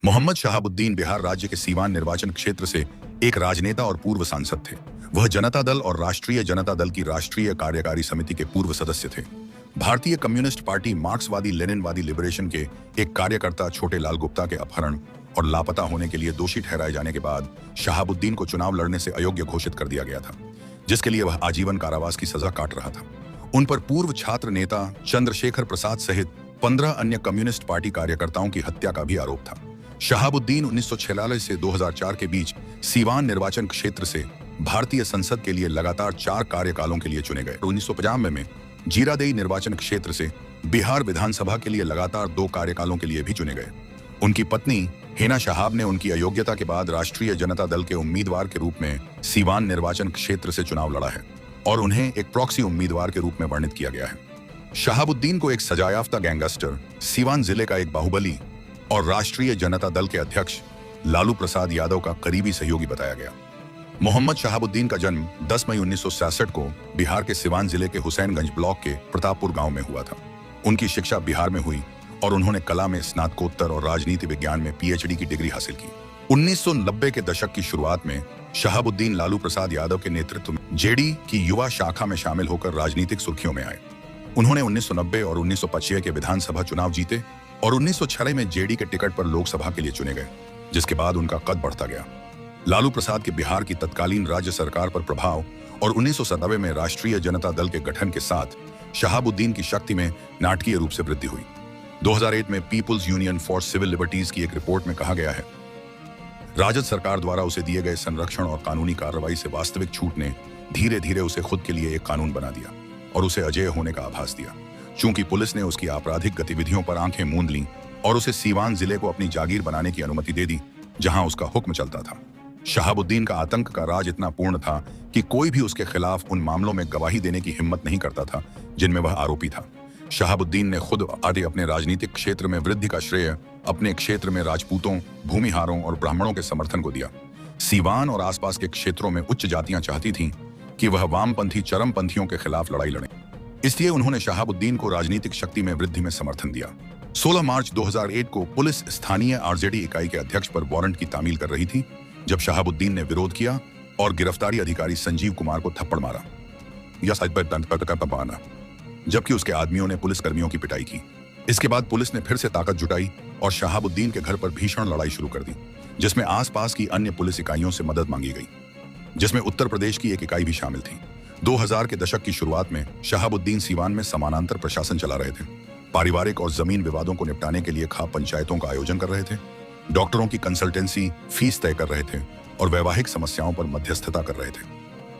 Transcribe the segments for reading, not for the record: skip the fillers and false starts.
मोहम्मद शहाबुद्दीन बिहार राज्य के सीवान निर्वाचन क्षेत्र से एक राजनेता और पूर्व सांसद थे। वह जनता दल और राष्ट्रीय जनता दल की राष्ट्रीय कार्यकारी समिति के पूर्व सदस्य थे। भारतीय कम्युनिस्ट पार्टी मार्क्सवादी लेनिनवादी लिबरेशन के एक कार्यकर्ता छोटे लाल गुप्ता के अपहरण और लापता होने के लिए दोषी ठहराए जाने के बाद शहाबुद्दीन को चुनाव लड़ने से अयोग्य घोषित कर दिया गया था, जिसके लिए वह आजीवन कारावास की सजा काट रहा था। उन पर पूर्व छात्र नेता चंद्रशेखर प्रसाद सहित 15 अन्य कम्युनिस्ट पार्टी कार्यकर्ताओं की हत्या का भी आरोप था। शहाबुद्दीन 1946 से 2004 के बीच सीवान निर्वाचन क्षेत्र से भारतीय संसद के लिए लगातार 4 कार्यकालों के लिए चुने गए। 1995 में जीरादेई निर्वाचन क्षेत्र से बिहार विधानसभा के लिए लगातार 2 कार्यकालों के लिए भी चुने गए। उनकी पत्नी हिना शहाब ने उनकी अयोग्यता के बाद राष्ट्रीय जनता दल के उम्मीदवार के रूप में सीवान निर्वाचन क्षेत्र से चुनाव लड़ा है और उन्हें एक प्रॉक्सी उम्मीदवार के रूप में वर्णित किया गया है। शहाबुद्दीन को एक सजायाफ्ता गैंगस्टर, सीवान जिले का एक बाहुबली और राष्ट्रीय जनता दल के अध्यक्ष लालू प्रसाद यादव का करीबी सहयोगी बताया गया। मोहम्मद शहाबुद्दीन का जन्म 10 मई 1966 को बिहार के सिवान जिले के हुसैनगंज ब्लॉक के प्रतापपुर गांव में हुआ था। उनकी शिक्षा बिहार में हुई और उन्होंने कला में स्नातकोत्तर और राजनीति विज्ञान में पीएचडी की डिग्री हासिल की। 1990 के दशक की शुरुआत में शहाबुद्दीन लालू प्रसाद यादव के नेतृत्व में जेडी की युवा शाखा में शामिल होकर राजनीतिक सुर्खियों में आए। उन्होंने 1990 और 1995 के विधानसभा चुनाव जीते और 1996 में जेडी के टिकट पर लोकसभा के लिए चुने गए, जिसके बाद उनका कद बढ़ता गया। लालू प्रसाद के बिहार की तत्कालीन राज्य सरकार पर प्रभाव और 1997 में राष्ट्रीय जनता दल के गठन के साथ शहाबुद्दीन की शक्ति में नाटकीय रूप से वृद्धि हुई। 2001 में People's Union for Civil Liberties की एक रिपोर्ट में कहा गया है, राजद सरकार द्वारा उसे दिए गए संरक्षण और कानूनी कार्रवाई से वास्तविक छूट ने धीरे धीरे उसे खुद के लिए एक कानून बना दिया और उसे अजेय होने का आभास दिया। चूंकि पुलिस ने उसकी आपराधिक गतिविधियों पर आंखें मूंद लीं और उसे सीवान जिले को अपनी जागीर बनाने की अनुमति दे दी, जहां उसका हुक्म चलता था। शहाबुद्दीन का आतंक का राज इतना पूर्ण था कि कोई भी उसके खिलाफ उन मामलों में गवाही देने की हिम्मत नहीं करता था जिनमें वह आरोपी था। शहाबुद्दीन ने खुद आदि अपने राजनीतिक क्षेत्र में वृद्धि का श्रेय अपने क्षेत्र में राजपूतों, भूमिहारों और ब्राह्मणों के समर्थन को दिया। सीवान और आसपास के क्षेत्रों में उच्च जातियां चाहती थीं कि वह वामपंथी चरमपंथियों के खिलाफ लड़ाई लड़े, इसलिए उन्होंने शहाबुद्दीन को राजनीतिक शक्ति में वृद्धि में समर्थन दिया। 16 मार्च 2001 को पुलिस स्थानीय आरजेडी इकाई के अध्यक्ष पर वारंट की तामील कर रही थी, जब शहाबुद्दीन ने विरोध किया और गिरफ्तारी अधिकारी संजीव कुमार को थप्पड़ मारा या जबकि उसके आदमियों ने पुलिसकर्मियों की पिटाई की। इसके बाद पुलिस ने फिर से ताकत जुटाई और शहाबुद्दीन के घर पर भीषण लड़ाई शुरू कर दी, जिसमें आसपास की अन्य पुलिस इकाइयों से मदद मांगी गई, जिसमें उत्तर प्रदेश की एक इकाई भी शामिल थी। 2000 के दशक की शुरुआत में शहाबुद्दीन सीवान में समानांतर प्रशासन चला रहे थे। पारिवारिक और जमीन विवादों को निपटाने के लिए खाप पंचायतों का आयोजन कर रहे थे, डॉक्टरों की कंसल्टेंसी फीस तय कर रहे थे और वैवाहिक समस्याओं पर मध्यस्थता कर रहे थे।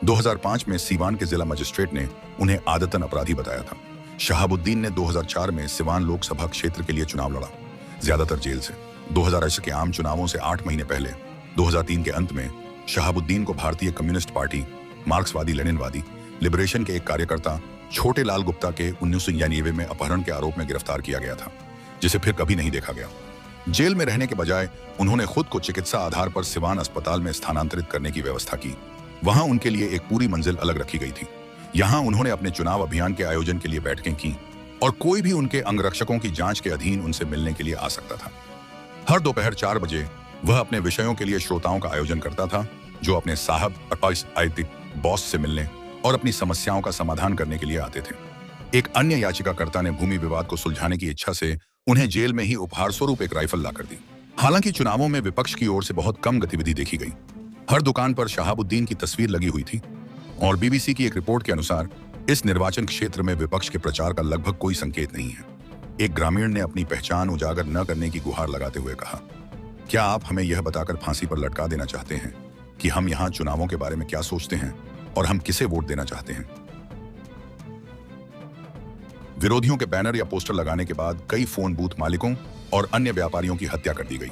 2005 में सीवान के जिला मजिस्ट्रेट ने उन्हें आदतन अपराधी बताया था। शहाबुद्दीन ने 2004 में सिवान लोकसभा क्षेत्र के लिए चुनाव लड़ा, ज्यादातर जेल से। 2008 के आम चुनावों से 8 महीने पहले 2003 के अंत में शहाबुद्दीन को भारतीय कम्युनिस्ट पार्टी मार्क्सवादी लेनिनवादी लिबरेशन के एक कार्यकर्ता छोटे लाल गुप्ता के 1999 में अपहरण के आरोप में गिरफ्तार किया गया था, जिसे फिर कभी नहीं देखा गया। जेल में रहने के बजाय उन्होंने खुद को चिकित्सा आधार पर सिवान अस्पताल में स्थानांतरित करने की व्यवस्था की। वहां उनके लिए एक पूरी मंजिल अलग रखी गई थी। यहां उन्होंने अपने चुनाव अभियान के आयोजन के लिए बैठकें की और कोई भी उनके अंगरक्षकों की जांच के अधीन उनसे मिलने के लिए आ सकता था। हर दोपहर 4 बजे वह अपने विषयों के लिए श्रोताओं का आयोजन करता था, जो अपने साहब बॉस से मिलने और अपनी समस्याओं का समाधान करने के लिए आते थे। एक अन्य याचिकाकर्ता ने भूमि विवाद को सुलझाने की इच्छा से उन्हें जेल में ही उपहार स्वरूप एक राइफल लाकर दी। हालांकि चुनावों में विपक्ष की ओर से बहुत कम गतिविधि देखी गई। हर दुकान पर शहाबुद्दीन की तस्वीर लगी हुई थी और बीबीसी की एक रिपोर्ट के अनुसार इस निर्वाचन क्षेत्र में विपक्ष के प्रचार का लगभग कोई संकेत नहीं है। एक ग्रामीण ने अपनी पहचान उजागर न करने की गुहार लगाते हुए कहा, क्या आप हमें यह बताकर फांसी पर लटका देना चाहते हैं कि हम यहाँ चुनावों के बारे में क्या सोचते हैं और हम किसे वोट देना चाहते हैं? विरोधियों के बैनर या पोस्टर लगाने के बाद कई फोन बूथ मालिकों और अन्य व्यापारियों की हत्या कर दी गई।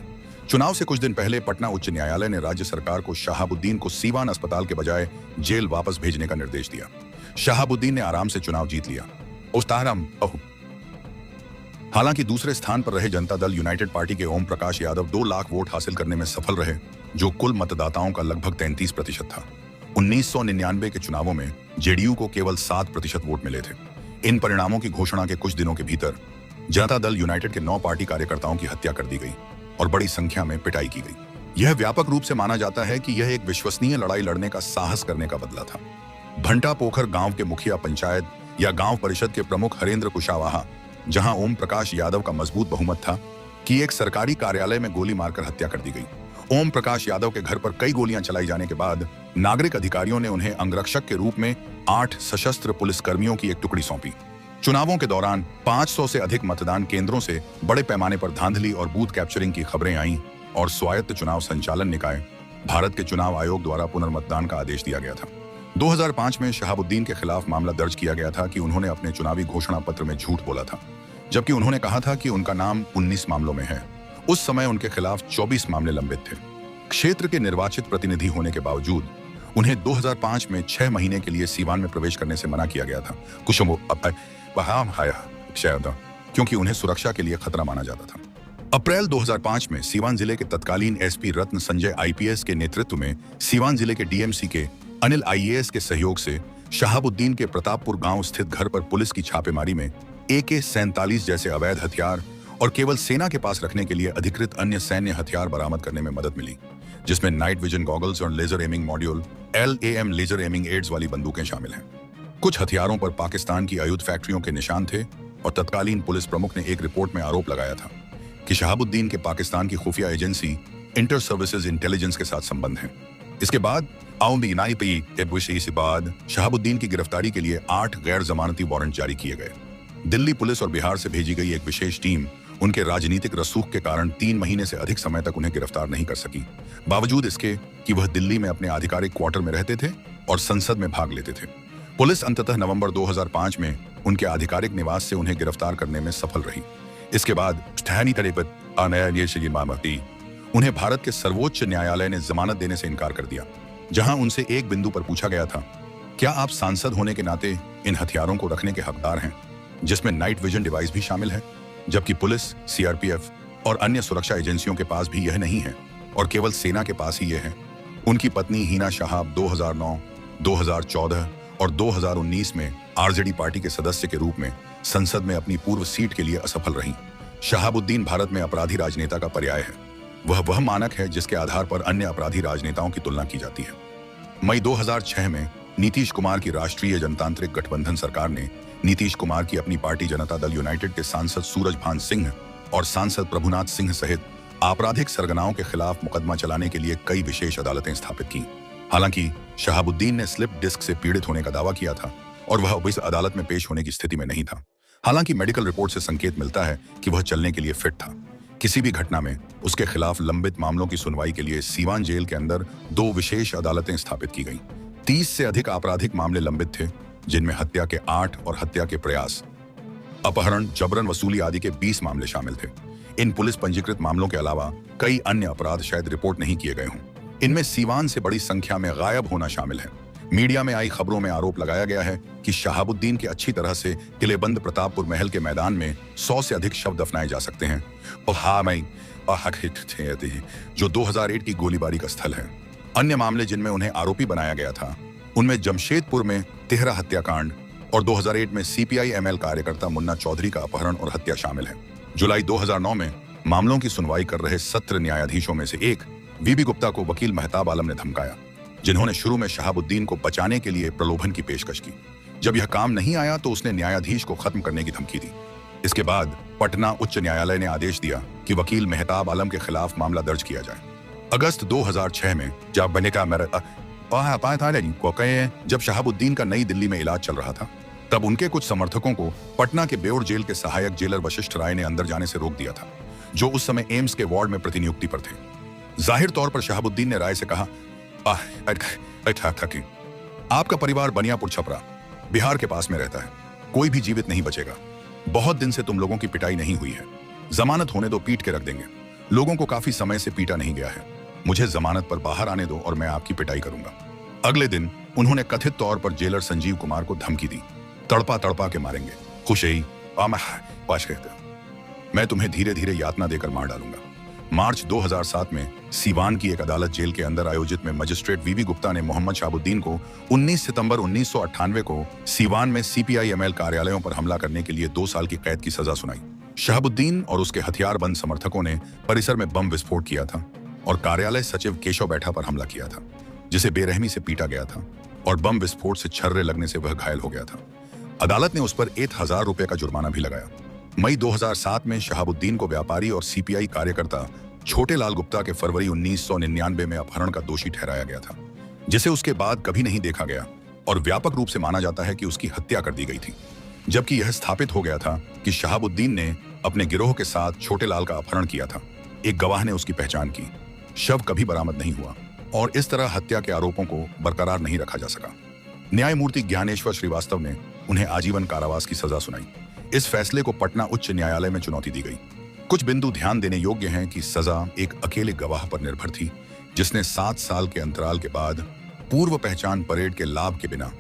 चुनाव से कुछ दिन पहले पटना उच्च न्यायालय ने राज्य सरकार को शहाबुद्दीन को सीवान अस्पताल के बजाय जेल वापस भेजने का निर्देश दिया। शहाबुद्दीन ने आराम से चुनाव जीत लिया। हालांकि दूसरे स्थान पर रहे जनता दल यूनाइटेड पार्टी के ओम प्रकाश यादव 2 लाख वोट हासिल करने में सफल रहे, जो कुल मतदाताओं का लगभग 33% था। 1999 के चुनावों में जेडीयू को केवल 7% वोट मिले थे। इन परिणामों की घोषणा के कुछ दिनों के भीतर जनता दल यूनाइटेड के 9 पार्टी कार्यकर्ताओं की हत्या कर दी गई और बड़ी संख्या में पिटाई की गई। यह व्यापक रूप से माना जाता है कि यह एक विश्वसनीय लड़ाई लड़ने का साहस करने का बदला था। भंटा पोखर गांव के मुखिया पंचायत या गांव परिषद के प्रमुख हरेंद्र कुशवाहा, जहां ओम प्रकाश यादव का मजबूत बहुमत था, की एक सरकारी कार्यालय में गोली मारकर हत्या कर दी गई। ओम प्रकाश यादव के घर पर कई गोलियां चलाई जाने के बाद नागरिक अधिकारियों ने उन्हें अंगरक्षक के रूप में 8 सशस्त्र पुलिसकर्मियों की एक टुकड़ी सौंपी। चुनावों के दौरान 500 से अधिक मतदान केंद्रों से बड़े पैमाने पर धांधली और बूथ कैप्चरिंग की खबरें आईं और स्वायत्त चुनाव संचालन निकाय भारत के चुनाव आयोग द्वारा पुनर्मतदान का आदेश दिया गया था। 2005 में शहाबुद्दीन के खिलाफ मामला दर्ज किया गया था कि उन्होंने अपने चुनावी घोषणा पत्र में झूठ बोला था, जबकि उन्होंने कहा था कि उनका नाम 19 मामलों में है। उस समय उनके खिलाफ 24 मामले लंबित थे। क्षेत्र के निर्वाचित प्रतिनिधि होने के बावजूद उन्हें 2005 में 6 महीने के लिए सीवान में प्रवेश करने से मना किया गया था, क्योंकि उन्हें सुरक्षा के लिए खतरा माना जाता था। अप्रैल 2005 में सीवान जिले के तत्कालीन एसपी रत्न संजय आईपीएस के नेतृत्व में सीवान जिले के डीएमसी के अनिल आईएएस के सहयोग से शहाबुद्दीन के प्रतापपुर गांव स्थित घर पर पुलिस की छापेमारी में AK-47 जैसे अवैध हथियार और केवल सेना के पास रखने के लिए अधिकृत अन्य सैन्य हथियार बरामद करने में मदद मिली, जिसमें नाइट विजन गॉगल्स और laser aiming module LAM laser aiming aids वाली बंदूकें शामिल हैं। कुछ हथियारों पर पाकिस्तान की आयुध फैक्ट्रियों के निशान थे और तत्कालीन पुलिस प्रमुख ने एक रिपोर्ट में आरोप लगाया था कि शहाबुद्दीन के पाकिस्तान की खुफिया एजेंसी इंटर सर्विसेज इंटेलिजेंस के साथ संबंध हैं। इसके बाद शहाबुद्दीन की गिरफ्तारी के लिए 8 गैर जमानती वारंट जारी किए गए। दिल्ली पुलिस और बिहार से भेजी गई एक विशेष टीम उनके राजनीतिक रसूख के कारण 3 महीने से अधिक समय तक उन्हें गिरफ्तार नहीं कर सकी, बावजूद इसके कि वह दिल्ली में अपने आधिकारिक क्वार्टर में रहते थे और संसद में भाग लेते थे। पुलिस अंततः नवंबर 2005 में उनके आधिकारिक निवास से उन्हें गिरफ्तार करने में सफल रही। इसके बाद उन्हें भारत के सर्वोच्च न्यायालय ने जमानत देने से इनकार कर दिया, जहां उनसे एक बिंदु पर पूछा गया था, क्या आप सांसद होने के नाते इन हथियारों को रखने के हकदार हैं, जिसमें नाइट विजन डिवाइस भी शामिल है, जबकि पुलिस, CRPF और अन्य सुरक्षा एजेंसियों के पास भी यह नहीं है और केवल सेना के पास ही यह है। उनकी पत्नी हिना शहाब 2009, 2014 और 2019 में RJD पार्टी के सदस्य के रूप में संसद में अपनी पूर्व सीट के लिए असफल रहीं। शहाबुद्दीन भारत में अपराधी राजनेता का पर्याय है। वह मानक है जिसके आधार पर अन्य अपराधी राजनेताओं की तुलना की जाती है। मई 2006 में नीतीश कुमार की राष्ट्रीय जनतांत्रिक गठबंधन सरकार ने नीतीश कुमार की अपनी पार्टी जनता दल यूनाइटेड के सांसद सूरजभान सिंह और सांसद प्रभुनाथ सिंह सहित आपराधिक सरगनाओं के खिलाफ मुकदमा चलाने के लिए कई विशेष अदालतें स्थापित की। हालांकि शहाबुद्दीन ने स्लिप डिस्क से पीड़ित होने का दावा किया था और वह इस अदालत में पेश होने की स्थिति में नहीं था। हालांकि मेडिकल रिपोर्ट से संकेत मिलता है कि वह चलने के लिए फिट था। किसी भी घटना में उसके खिलाफ लंबित मामलों की सुनवाई के लिए सीवान जेल के अंदर 2 विशेष अदालतें स्थापित की गईं। 30 से अधिक आपराधिक मामले लंबित थे, जिनमें हत्या के 8 और हत्या के प्रयास, अपहरण, जबरन वसूली आदि के 20 मामले शामिल थे। इन पुलिस पंजीकृत मामलों के अलावा कई अन्य अपराध शायद रिपोर्ट नहीं किए गए हों। इनमें सीवान से बड़ी संख्या में गायब होना शामिल है। मीडिया में आई खबरों में आरोप लगाया गया है कि शहाबुद्दीन के अच्छी तरह से किलेबंद प्रतापपुर महल के मैदान में 100 से अधिक शव दफनाए जा सकते हैं जो 2008 की गोलीबारी का स्थल है। अन्य मामले जिनमें उन्हें आरोपी बनाया गया था उनमें जमशेदपुर में तिहरा हत्याकांड और 2008 में CPI-ML कार्यकर्ता मुन्ना चौधरी का अपहरण और हत्या शामिल है। जुलाई 2009 में मामलों की सुनवाई कर रहे सत्र न्यायाधीशों में से एक VB गुप्ता को वकील मेहताब आलम ने धमकाया, जिन्होंने शुरू में शहाबुद्दीन को बचाने के लिए प्रलोभन की पेशकश की। जब यह काम नहीं आया तो उसने न्यायाधीश को खत्म करने की धमकी दी। इसके बाद पटना उच्च न्यायालय ने आदेश दिया कि वकील मेहताब आलम के खिलाफ मामला दर्ज किया जाए। अगस्त 2006 में जब शहाबुद्दीन का नई दिल्ली में इलाज चल रहा था, तब उनके कुछ समर्थकों को पटना के बेउर जेल के सहायक जेलर वशिष्ठ राय ने अंदर जाने से रोक दिया था, जो उस समय एम्स के वार्ड में प्रतिनियुक्ति पर थे। जाहिर तौर पर शहाबुद्दीन ने राय से कहा, आपका परिवार बनियापुर छपरा बिहार के पास में रहता है, कोई भी जीवित नहीं बचेगा। बहुत दिन से तुम लोगों की पिटाई नहीं हुई है, जमानत होने दो, पीट के रख देंगे। लोगों को काफी समय से पीटा नहीं गया है, मुझे जमानत पर बाहर आने दो और मैं आपकी पिटाई करूंगा। अगले दिन उन्होंने कथित तौर पर जेलर संजीव कुमार को धमकी दी, तड़पा तड़पा के मारेंगे, खुश ही मैं तुम्हें धीरे धीरे यातना देकर मार डालूंगा। मार्च 2007 में सीवान की एक अदालत जेल के अंदर आयोजित में मजिस्ट्रेट VB गुप्ता ने मोहम्मद शहाबुद्दीन को 19 सितंबर 1998 को सीवान में CPI-ML कार्यालयों पर हमला करने के लिए 2 साल की कैद की सजा सुनाई। शहाबुद्दीन और उसके हथियारबंद समर्थकों ने परिसर में बम विस्फोट किया था और कार्यालय सचिव केशव बैठा पर हमला किया था, जिसे बेरहमी से पीटा गया था और बम विस्फोट से छर्रे लगने से वह घायल हो गया था। अदालत ने उस पर 1,000 रुपए का जुर्माना भी लगाया। मई 2007 में शहाबुद्दीन को व्यापारी और सीपीआई कार्यकर्ता छोटे लाल गुप्ता के फरवरी 1999 में अपहरण का दोषी ठहराया गया था, जिसे उसके बाद कभी नहीं देखा गया और व्यापक रूप से माना जाता है कि उसकी हत्या कर दी गई थी। जबकि यह स्थापित हो गया था कि शहाबुद्दीन ने अपने गिरोह के साथ छोटे लाल का अपहरण किया था। एक गवाह ने उसकी पहचान की। शव कभी बरामद नहीं हुआ और इस तरह हत्या के आरोपों को बरकरार नहीं रखा जा सका। न्यायमूर्ति ज्ञानेश्वर श्रीवास्तव ने उन्हें आजीवन कारावास की सजा सुनाई। इस फैसले को पटना उच्च न्यायालय में चुनौती दी गई। कुछ बिंदु ध्यान देने योग्य हैं कि सजा एक अकेले गवाह पर निर्भर थी, जिसने 7 साल के अंतराल के बाद पूर्व पहचान परेड के लाभ के बिना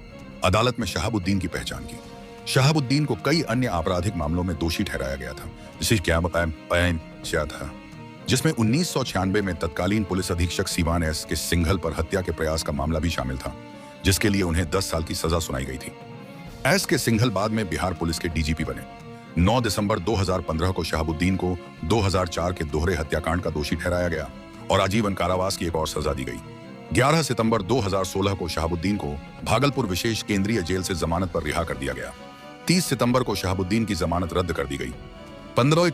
अदालत में शहाबुद्दीन की पहचान की। शहाबुद्दीन को कई अन्य आपराधिक मामलों में दोषी ठहराया गया था, जिसे क्या बताया था, जिसमें 1996 में तत्कालीन पुलिस अधीक्षक सीवान एस के सिंघल पर हत्या के प्रयास का मामला भी शामिल था, जिसके लिए उन्हें 10 साल की सजा सुनाई गई थी। एस के सिंघल बाद में बिहार पुलिस के डीजीपी बने। 9 दिसंबर 2015 को शहाबुद्दीन को 2004 के दोहरे हत्याकांड का दोषी ठहराया गया और आजीवन कारावास की एक और सजा दी गई। 11 सितंबर 2016 को शहाबुद्दीन को भागलपुर विशेष केंद्रीय जेल से जमानत पर रिहा कर दिया गया। 30 सितंबर को शहाबुद्दीन की जमानत रद्द कर दी गई। 15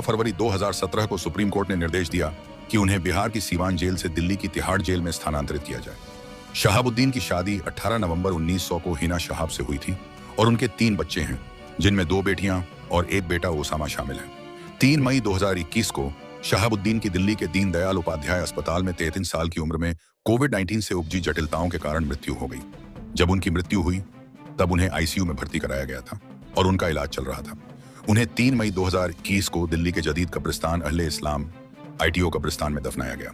फरवरी 2017 को सुप्रीम कोर्ट ने निर्देश दिया कि उन्हें बिहार की सीवान जेल से दिल्ली की तिहाड़ जेल में स्थानांतरित किया जाए। शहाबुद्दीन की शादी 18 नवंबर 1900 को हिना शहाब से हुई थी और उनके 3 बच्चे हैं, जिनमें 2 बेटियां और 1 बेटा ओसामा शामिल है। 3 मई 2021 को शहाबुद्दीन की दिल्ली के दीनदयाल उपाध्याय अस्पताल में 33 साल की उम्र में कोविड-19 से उपजी जटिलताओं के कारण मृत्यु हो गई। जब उनकी मृत्यु हुई तब उन्हें आईसीयू में भर्ती कराया गया था और उनका इलाज चल रहा था। उन्हें 3 मई 2021 को दिल्ली के जदीद कब्रिस्तान अहले इस्लाम ITO कब्रिस्तान में दफनाया गया।